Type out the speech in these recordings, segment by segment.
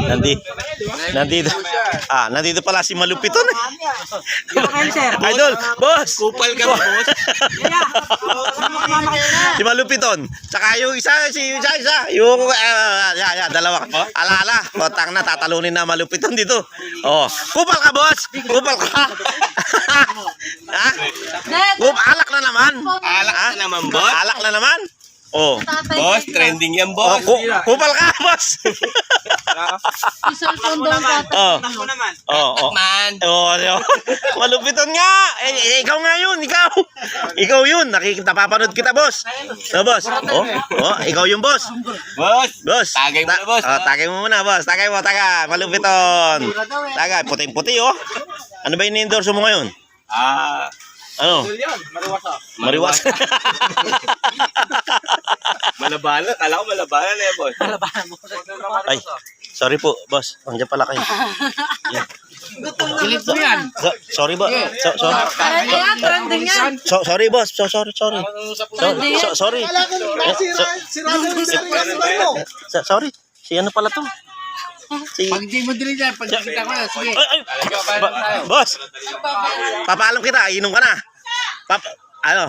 Nandito. Nandito pala si Malupiton. Idol, boss. Kupal ka ba, boss? Si Malupiton. Tsaka yung isa. Yung, dalawa. Ala. Tang na, tatalunin na Malupiton dito. Oh, kupal ka, boss. Kupal ka. Ha? Alak na naman. Alak na naman, boss. Alak na naman. Oh. Boss, trending yan, boss. Kupal ka, boss. Oh. Man. Malupiton nga. Ikaw nga yun, ikaw. Ikaw yun. Napapanood kita, boss. Boss. Ikaw yung boss. Boss. Tagay mo na, boss. Tagay mo muna, boss. Tagay. Malupiton. Tagay. Puting-puti, oh. Ano ba yung endorse mo ngayon? Ano? Mariwas. Malabanan. Kala ko malabanan na yan, boss. Ay, sorry po, boss. Andiyan pala kayo. Silip mo yan. Sorry, boss. Sorry, boss. Sorry. Sorry. Si ano pala to? Pag di mo dili dyan, pag kita ko na, sige. Boss. Papaalam kita, inom ka na. Ano?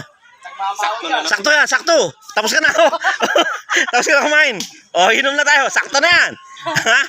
Sakto. Tapos ka na. Tapos ka na kumain. Inom na tayo. Sakto na yan. Ha?